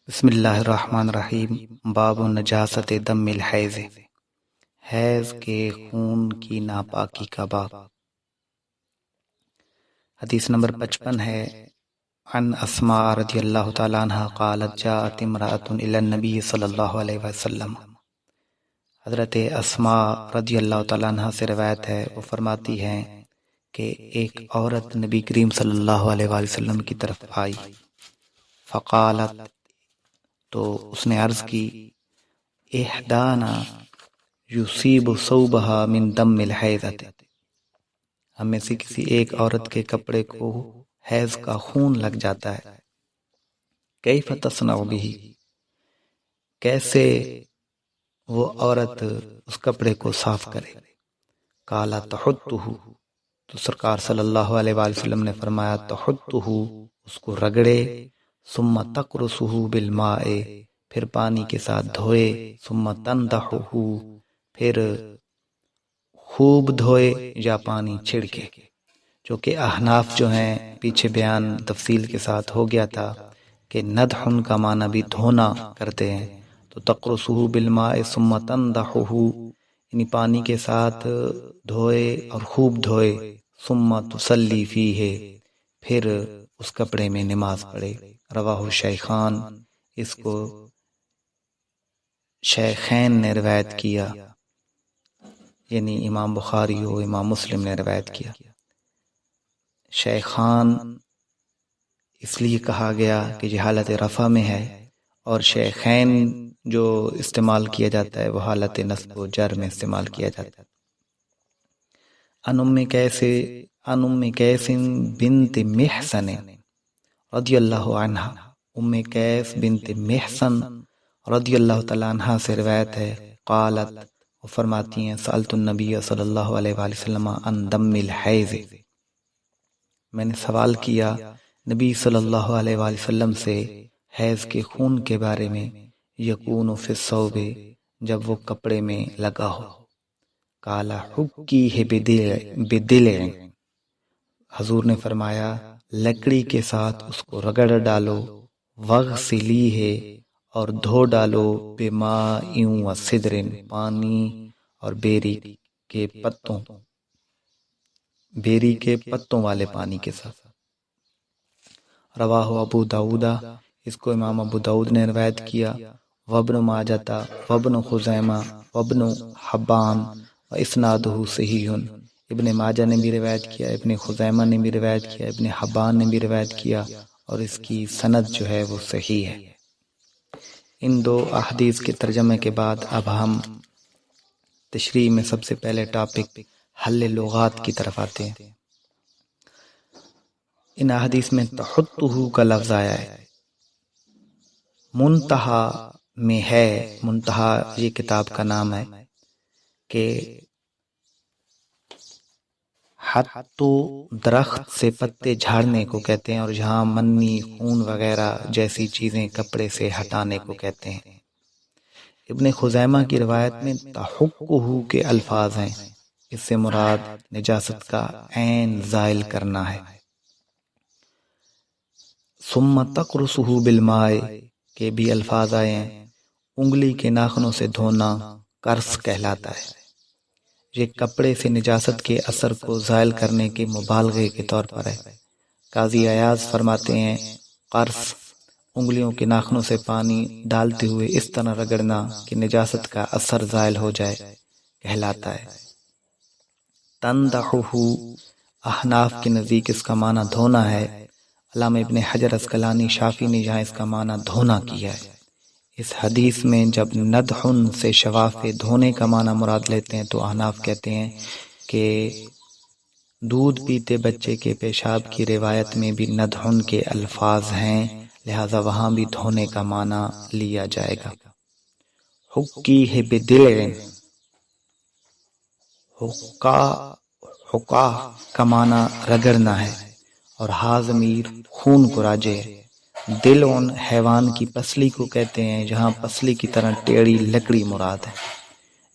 بسم اللہ الرحمن الرحیم۔ باب نجاست دم الحیض، حیض کے خون کی ناپاکی کا باب۔ حدیث نمبر 55 ہے۔ عن اسماء رضی اللہ تعالی عنہ قالت جاءت امرأة الى النبی صلی اللہ علیہ وسلم۔ حضرت اسماء رضی اللہ تعالی عنہ سے روایت ہے، وہ فرماتی ہیں کہ ایک عورت نبی کریم صلی اللہ علیہ وسلم کی طرف آئی، فقالت، تو اس نے عرض کی، احدانا یصیب ثوبها من دم الحیضۃ، ہم میں سے کسی ایک عورت کے کپڑے کو حیض کا خون لگ جاتا ہے، کیف تصنع بہ، کیسے وہ عورت اس کپڑے کو صاف کرے؟ قال تحطہ، تو سرکار صلی اللہ علیہ وآلہ وسلم نے فرمایا تحطہ، اس کو رگڑے، ثم تقرصہ بالماء، پھر پانی کے ساتھ دھوئے، ثم تنضحہ، پھر خوب دھوئے یا پانی چھڑکے، جو کہ احناف جو ہیں پیچھے بیان تفصیل کے ساتھ ہو گیا تھا کہ ندحن کا معنی بھی دھونا کرتے ہیں، تو تقرصہ بالماء ثم تنضحہ یعنی پانی کے ساتھ دھوئے اور خوب دھوئے، ثم تصلی فیہ، پھر اس کپڑے میں نماز پڑھے۔ رواہ شیخان، اس کو شیخین نے روایت کیا، یعنی امام بخاری و امام مسلم نے روایت کیا۔ شیخان اس لیے کہا گیا کہ یہ حالت رفع میں ہے، اور شیخین جو استعمال کیا جاتا ہے وہ حالت نصب و جر میں استعمال کیا جاتا ہے۔ ان ام قیس بنت محسن رضی اللہ عنہ، ام قیس بنت محسن رضی اللہ تعالی عنہ سے روایت ہے، قالت، وہ فرماتی ہیں، سألت النبی صلی اللہ علیہ وآلہ وسلم عن دم الحیض، میں نے سوال کیا نبی صلی اللہ علیہ وآلہ وسلم سے حیض کے خون کے بارے میں، یکون فی الثوب، جب وہ کپڑے میں لگا ہو، قال حکیہ بدلع، حضور نے فرمایا لکڑی کے ساتھ اس کو رگڑ ڈالو، وغسلیہ، اور دھو ڈالو، بماء وسدر، پانی اور بیری کے پتوں والے پانی کے ساتھ۔ رواہ ابو داؤد، اس کو امام ابو داؤد نے روایت کیا، وابن ماجہ، وابن خزیمہ، وابن حبان، واسنادہ صحیح، ابن ماجہ نے بھی روایت کیا، ابن خزیمہ نے بھی روایت کیا، ابن حبان نے بھی روایت کیا، اور اس کی سند جو ہے وہ صحیح ہے۔ ان دو احادیث کے ترجمے کے بعد اب ہم تشریح میں سب سے پہلے ٹاپک حل لغات کی طرف آتے ہیں۔ ان احادیث میں تحطہ کا لفظ آیا ہے، منتہا میں ہے، منتہا یہ کتاب کا نام ہے، کہ حتو درخت سے پتے جھاڑنے کو کہتے ہیں، اور جہاں منی، خون وغیرہ جیسی چیزیں کپڑے سے ہٹانے کو کہتے ہیں۔ ابن خزیمہ کی روایت میں تحقہ کے الفاظ ہیں، اس سے مراد نجاست کا عین زائل کرنا ہے۔ ثم تقرصہ بالماء کے بھی الفاظ آئے ہیں، انگلی کے ناخنوں سے دھونا قرص کہلاتا ہے۔ یہ کپڑے سے نجاست کے اثر کو زائل کرنے کے مبالغے کے طور پر ہے۔ قاضی ایاز فرماتے ہیں، قرص انگلیوں کے ناخنوں سے پانی ڈالتے ہوئے اس طرح رگڑنا کہ نجاست کا اثر زائل ہو جائے کہلاتا ہے۔ تنضحہ، احناف کے نزدیک اس کا معنی دھونا ہے۔ علامہ ابن حجر عسقلانی شافعی نے یہاں اس کا معنی دھونا کیا ہے۔ اس حدیث میں جب ندحن سے شواف دھونے کا معنی مراد لیتے ہیں تو احناف کہتے ہیں کہ دودھ پیتے بچے کے پیشاب کی روایت میں بھی ندحن کے الفاظ ہیں، لہذا وہاں بھی دھونے کا معنی لیا جائے گا۔ حکیہ بدلع، حکا کا معنی رگڑنا ہے، اور ہا ضمیر خون کو راجع ہے۔ دلعن حیوان کی پسلی کو کہتے ہیں، جہاں پسلی کی طرح ٹیڑھی لکڑی مراد ہے،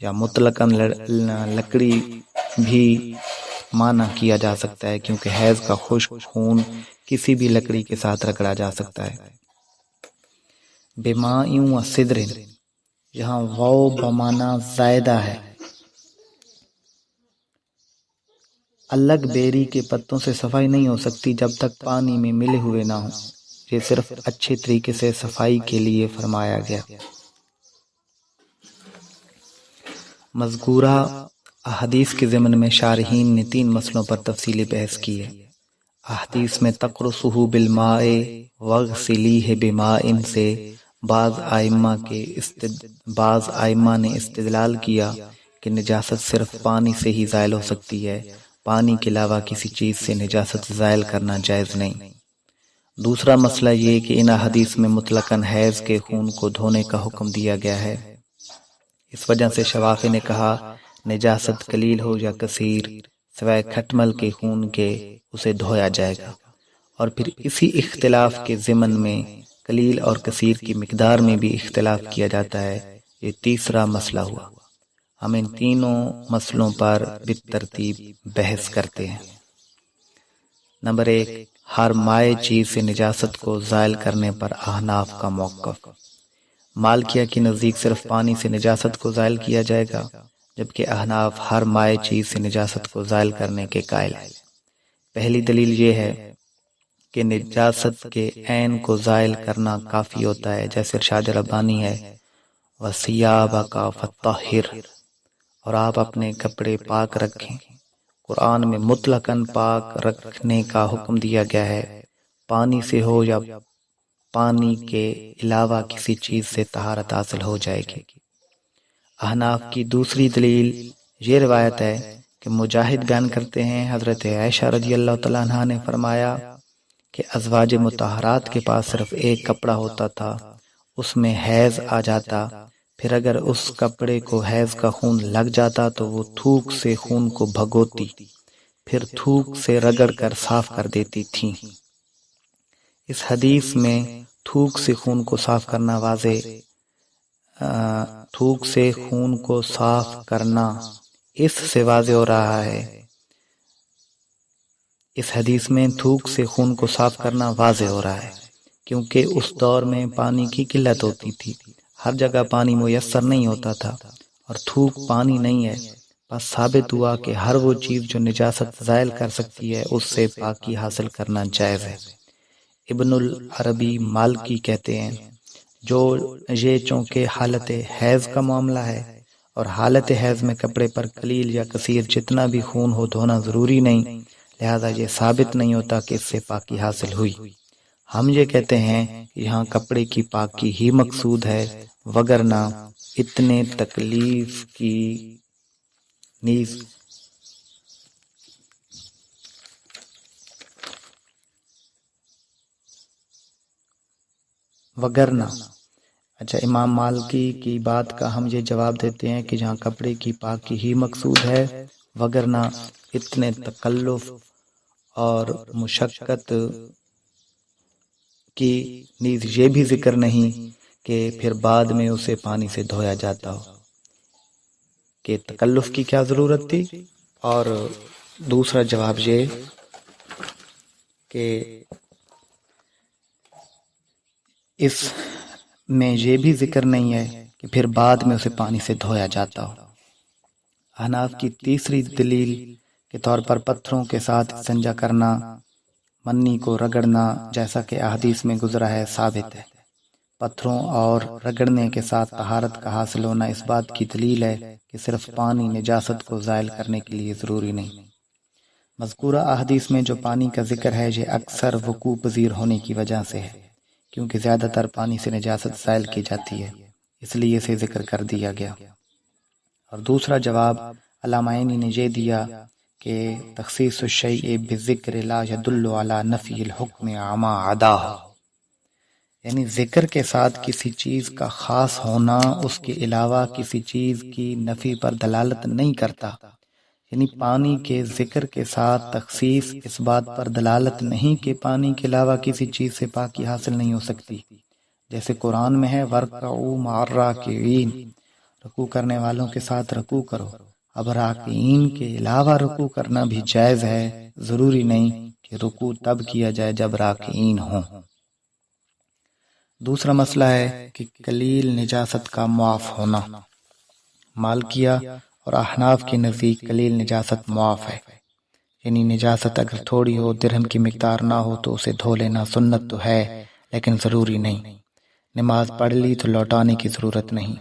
یا مطلقاً لکڑی بھی معنی کیا جا سکتا ہے، کیونکہ حیض کا خشک خون کسی بھی لکڑی کے ساتھ رگڑا جا سکتا ہے۔ بماء و سدر، یہاں واو بمانا زائدہ ہے، الگ بیری کے پتوں سے صفائی نہیں ہو سکتی جب تک پانی میں ملے ہوئے نہ ہوں، یہ صرف اچھے طریقے سے صفائی کے لیے فرمایا گیا۔ مذکورہ احادیث کے ضمن میں شارحین نے 3 مسئلوں پر تفصیلی بحث کی ہے۔ احادیث میں تقرصہ بالماء واغسلیہ بماء سے بعض ائمہ نے استدلال کیا کہ نجاست صرف پانی سے ہی زائل ہو سکتی ہے، پانی کے علاوہ کسی چیز سے نجاست زائل کرنا جائز نہیں۔ دوسرا مسئلہ یہ کہ ان احادیث میں مطلقاً حیض کے خون کو دھونے کا حکم دیا گیا ہے، اس وجہ سے شوافی نے کہا نجاست قلیل ہو یا کثیر، سوائے کھٹمل کے خون کے اسے دھویا جائے گا۔ اور پھر اسی اختلاف کے ضمن میں قلیل اور کثیر کی مقدار میں بھی اختلاف کیا جاتا ہے، یہ تیسرا مسئلہ ہوا۔ ہم ان تینوں مسئلوں پر بالترتیب بحث کرتے ہیں۔ نمبر 1، ہر مائع چیز سے نجاست کو زائل کرنے پر احناف کا موقف۔ مالکیہ کے نزدیک صرف پانی سے نجاست کو زائل کیا جائے گا، جبکہ احناف ہر مائع چیز سے نجاست کو زائل کرنے کے قائل ہیں۔ پہلی دلیل یہ ہے کہ نجاست کے عین کو زائل کرنا کافی ہوتا ہے، جیسے ارشاد ربانی ہے وَثِيَابَكَ فَطَّهِّرْ، اور آپ اپنے کپڑے پاک رکھیں۔ قرآن میں مطلقاً پاک رکھنے کا حکم دیا گیا ہے، پانی سے ہو یا پانی کے علاوہ کسی چیز سے طہارت حاصل ہو جائے گی۔ احناف کی دوسری دلیل یہ روایت ہے کہ مجاہد بیان کرتے ہیں حضرت عائشہ رضی اللہ تعالیٰ عنہ نے فرمایا کہ ازواج مطہرات کے پاس صرف ایک کپڑا ہوتا تھا، اس میں حیض آ جاتا، پھر اگر اس کپڑے کو حیض کا خون لگ جاتا تو وہ تھوک سے خون کو بھگوتی، پھر تھوک سے رگڑ کر صاف کر دیتی تھیں۔ اس حدیث میں تھوک سے خون کو صاف کرنا تھوک سے خون کو صاف کرنا اس سے واضح ہو رہا ہے، اس حدیث میں تھوک سے خون کو صاف کرنا واضح ہو رہا ہے کیونکہ اس دور میں پانی کی قلت ہوتی تھی، ہر جگہ پانی میسر نہیں ہوتا تھا، اور تھوک پانی نہیں ہے، بس ثابت ہوا کہ ہر وہ چیز جو نجاست زائل کر سکتی ہے اس سے پاکی حاصل کرنا جائز ہے۔ ابن العربی مالکی کہتے ہیں جو یہ چونکہ حالت حیض کا معاملہ ہے اور حالت حیض میں کپڑے پر قلیل یا کثیر جتنا بھی خون ہو دھونا ضروری نہیں، لہذا یہ ثابت نہیں ہوتا کہ اس سے پاکی حاصل ہوئی۔ ہم یہ کہتے ہیں کہ یہاں کپڑے کی پاکی ہی مقصود ہے، وگرنہ اتنے تکلیف کی نیز امام مالکی کی بات کا ہم یہ جواب دیتے ہیں کہ جہاں کپڑے کی پاکی ہی مقصود ہے، وگرنہ اتنے تکلف اور مشقت کی نیز یہ بھی ذکر نہیں کہ پھر بعد میں اسے پانی سے دھویا جاتا ہو، کہ تکلف کی کیا ضرورت تھی۔ اور دوسرا جواب یہ کہ اس میں یہ بھی ذکر نہیں ہے کہ پھر بعد میں اسے پانی سے دھویا جاتا ہو۔ احناف کی تیسری دلیل کے طور پر پتھروں کے ساتھ استنجا کرنا، منی کو رگڑنا جیسا کہ احادیث میں گزرا ہے ثابت ہے۔ پتھروں اور رگڑنے کے ساتھ طہارت کا حاصل ہونا اس بات کی دلیل ہے کہ صرف پانی نجاست کو زائل کرنے کے لیے ضروری نہیں۔ مذکورہ احادیث میں جو پانی کا ذکر ہے یہ اکثر وقوع پذیر ہونے کی وجہ سے ہے، کیونکہ زیادہ تر پانی سے نجاست زائل کی جاتی ہے، اس لیے اسے ذکر کر دیا گیا۔ اور دوسرا جواب علامہ عینی نے یہ دیا کہ تخصیص الشیء بالذکر لا يدل علی نفی الحکم عما عداہ، یعنی ذکر کے ساتھ کسی چیز کا خاص ہونا اس کے علاوہ کسی چیز کی نفی پر دلالت نہیں کرتا، یعنی پانی کے ذکر کے ساتھ تخصیص اس بات پر دلالت نہیں کہ پانی کے علاوہ کسی چیز سے پاکی حاصل نہیں ہو سکتی، جیسے قرآن میں ہے وَارْكَعُوا مَعَ الرَّاكِعِينَ، رکوع کرنے والوں کے ساتھ رکوع کرو۔ اب راکعین کے علاوہ رکوع کرنا بھی جائز ہے، ضروری نہیں کہ رکوع تب کیا جائے جب راکعین ہوں۔ دوسرا مسئلہ ہے کہ قلیل نجاست کا معاف ہونا۔ مالکیہ اور احناف کے نزدیک قلیل نجاست معاف ہے، یعنی نجاست اگر تھوڑی ہو، درہم کی مقدار نہ ہو تو اسے دھو لینا سنت تو ہے لیکن ضروری نہیں۔ نماز پڑھ لی تو لوٹانے کی ضرورت نہیں۔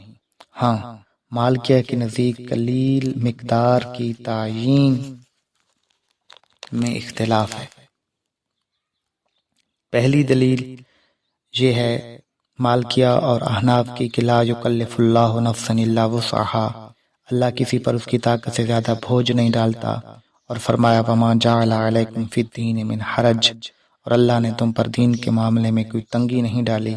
ہاں، مالکیہ کے نزدیک قلیل مقدار کی تعیین میں اختلاف ہے۔ پہلی دلیل یہ ہے مالکیہ اور احناف کی کہ لا یکلف اللہ نفسا الا وسعها، اللہ کسی پر اس کی طاقت سے زیادہ بوجھ نہیں ڈالتا، اور فرمایا وما جعل علیکم فی الدین من حرج، اور اللہ نے تم پر دین کے معاملے میں کوئی تنگی نہیں ڈالی۔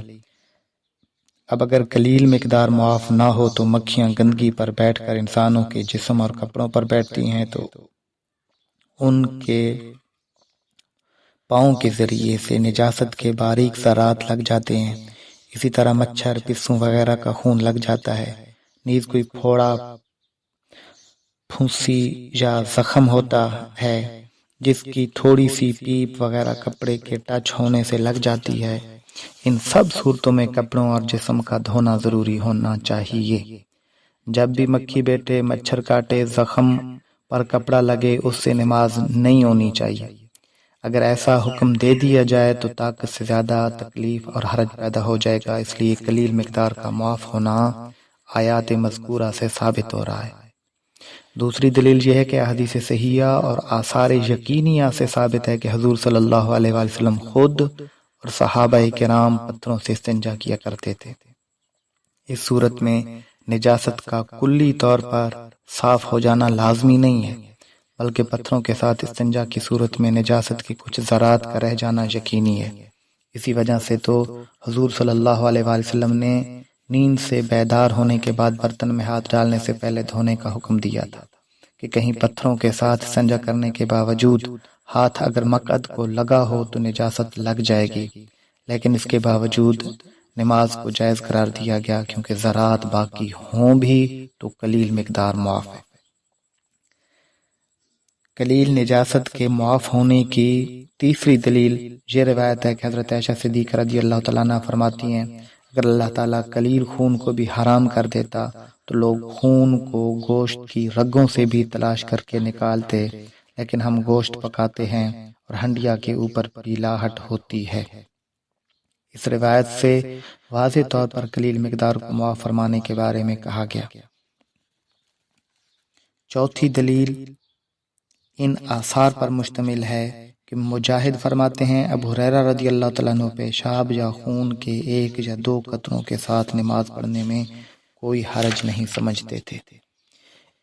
اب اگر قلیل مقدار معاف نہ ہو تو مکھیاں گندگی پر بیٹھ کر انسانوں کے جسم اور کپڑوں پر بیٹھتی ہیں تو ان کے پاؤں کے ذریعے سے نجاست کے باریک ذرات لگ جاتے ہیں۔ اسی طرح مچھر، پسوں وغیرہ کا خون لگ جاتا ہے۔ نیز کوئی پھوڑا، پھنسی یا زخم ہوتا ہے جس کی تھوڑی سی پیپ وغیرہ کپڑے کے ٹچ ہونے سے لگ جاتی ہے۔ ان سب صورتوں میں کپڑوں اور جسم کا دھونا ضروری ہونا چاہیے۔ جب بھی مکھی بیٹھے، مچھر کاٹے، زخم پر کپڑا لگے، اس سے نماز نہیں ہونی چاہیے۔ اگر ایسا حکم دے دیا جائے تو طاقت سے زیادہ تکلیف اور حرج پیدا ہو جائے گا، اس لیے قلیل مقدار کا معاف ہونا آیات مذکورہ سے ثابت ہو رہا ہے۔ دوسری دلیل یہ ہے کہ احادیث صحیحہ اور آثار یقینیہ سے ثابت ہے کہ حضور صلی اللہ علیہ وآلہ وسلم خود اور صحابہ کرام پتھروں سے استنجا کیا کرتے تھے۔ اس صورت میں نجاست کا کلی طور پر صاف ہو جانا لازمی نہیں ہے، بلکہ پتھروں کے ساتھ استنجا کی صورت میں نجاست کی کچھ ذرات کا رہ جانا یقینی ہے۔ اسی وجہ سے تو حضور صلی اللہ علیہ وآلہ وسلم نے نیند سے بیدار ہونے کے بعد برتن میں ہاتھ ڈالنے سے پہلے دھونے کا حکم دیا تھا کہ کہیں پتھروں کے ساتھ استنجا کرنے کے باوجود ہاتھ اگر مقعد کو لگا ہو تو نجاست لگ جائے گی، لیکن اس کے باوجود نماز کو جائز قرار دیا گیا کیونکہ ذرات باقی ہوں بھی تو قلیل مقدار معاف ہے۔ قلیل نجاست کے معاف ہونے کی تیسری دلیل یہ روایت ہے کہ حضرت عائشہ صدیقہ رضی اللہ تعالیٰ عنہ فرماتی ہیں اگر اللہ تعالیٰ قلیل خون کو بھی حرام کر دیتا تو لوگ خون کو گوشت کی رگوں سے بھی تلاش کر کے نکالتے، لیکن ہم گوشت پکاتے ہیں اور ہنڈیا کے اوپر پیلاہٹ ہوتی ہے۔ اس روایت سے واضح طور پر قلیل مقدار کو معاف فرمانے کے بارے میں کہا گیا۔ چوتھی دلیل ان آثار پر مشتمل ہے کہ مجاہد فرماتے ہیں ابو ہریرہ رضی اللہ تعالیٰ عنہ پیشاب یا خون کے 1 یا 2 قطروں کے ساتھ نماز پڑھنے میں کوئی حرج نہیں سمجھتے تھے۔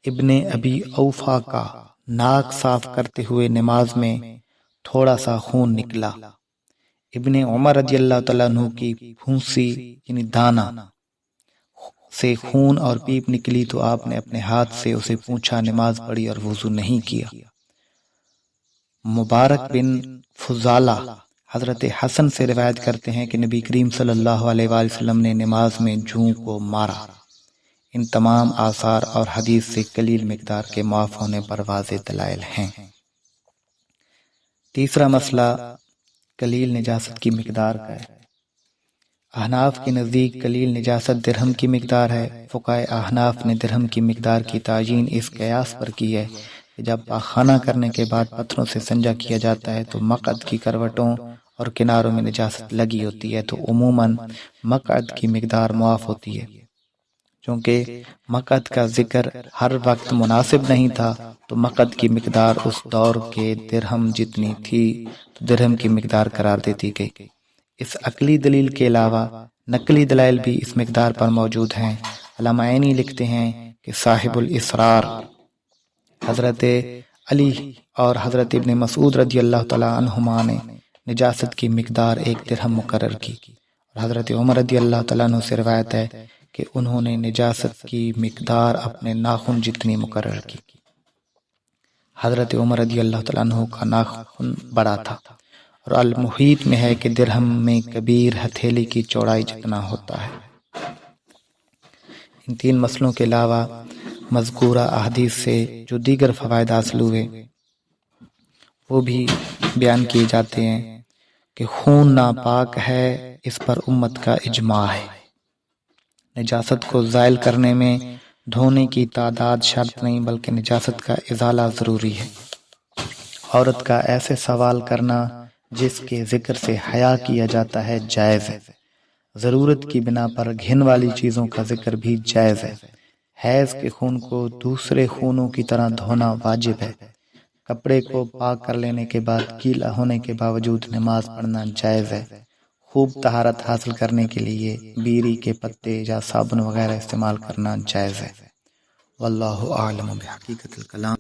ابن ابی اوفا کا ناک صاف کرتے ہوئے نماز میں تھوڑا سا خون نکلا۔ ابن عمر رضی اللہ تعالیٰ عنہ کی پھونسی یعنی دانہ سے خون اور پیپ نکلی تو آپ نے اپنے ہاتھ سے اسے پوچھا، نماز پڑھی اور وضو نہیں کیا۔ مبارک بن فضالہ حضرت حسن سے روایت کرتے ہیں کہ نبی کریم صلی اللہ علیہ وآلہ وسلم نے نماز میں جوں کو مارا۔ ان تمام آثار اور حدیث سے قلیل مقدار کے معاف ہونے پر واضح دلائل ہیں۔ تیسرا مسئلہ قلیل نجاست کی مقدار کا ہے۔ احناف کے نزدیک قلیل نجاست درہم کی مقدار ہے۔ فقہائے احناف نے درہم کی مقدار کی تعیین اس قیاس پر کی ہے کہ جب پاخانہ کرنے کے بعد پتھروں سے استنجا کیا جاتا ہے تو مقعد کی کروٹوں اور کناروں میں نجاست لگی ہوتی ہے تو عموماً مقعد کی مقدار معاف ہوتی ہے۔ چونکہ مقعد کا ذکر ہر وقت مناسب نہیں تھا تو مقعد کی مقدار اس دور کے درہم جتنی تھی تو درہم کی مقدار قرار دیتی گئی۔ اس عقلی دلیل کے علاوہ نقلی دلائل بھی اس مقدار پر موجود ہیں۔ علامہ عینی لکھتے ہیں کہ صاحب الاسرار حضرت علی اور حضرت ابن مسعود رضی اللہ تعالیٰ عنہما نے نجاست کی مقدار 1 درہم مقرر کی، اور حضرت عمر رضی اللہ تعالیٰ عنہ سے روایت ہے کہ انہوں نے نجاست کی مقدار اپنے ناخن جتنی مقرر کی۔ حضرت عمر رضی اللہ تعالیٰ عنہ کا ناخن بڑا تھا، اور المحیط میں ہے کہ درہم میں کبیر ہتھیلی کی چوڑائی جتنا ہوتا ہے۔ ان 3 مسئلوں کے علاوہ مذکورہ احادیث سے جو دیگر فوائد حاصل ہوئے وہ بھی بیان کیے جاتے ہیں کہ خون ناپاک ہے اس پر امت کا اجماع ہے۔ نجاست کو زائل کرنے میں دھونے کی تعداد شرط نہیں بلکہ نجاست کا ازالہ ضروری ہے۔ عورت کا ایسے سوال کرنا جس کے ذکر سے حیا کیا جاتا ہے جائز ہے۔ ضرورت کی بنا پر گھن والی چیزوں کا ذکر بھی جائز ہے۔ حیض کے خون کو دوسرے خونوں کی طرح دھونا واجب ہے۔ کپڑے کو پاک کر لینے کے بعد گیلا ہونے کے باوجود نماز پڑھنا جائز ہے۔ خوب طہارت حاصل کرنے کے لیے بیری کے پتے یا صابن وغیرہ استعمال کرنا جائز ہے۔ واللہ اعلم بحقیقت الکلام۔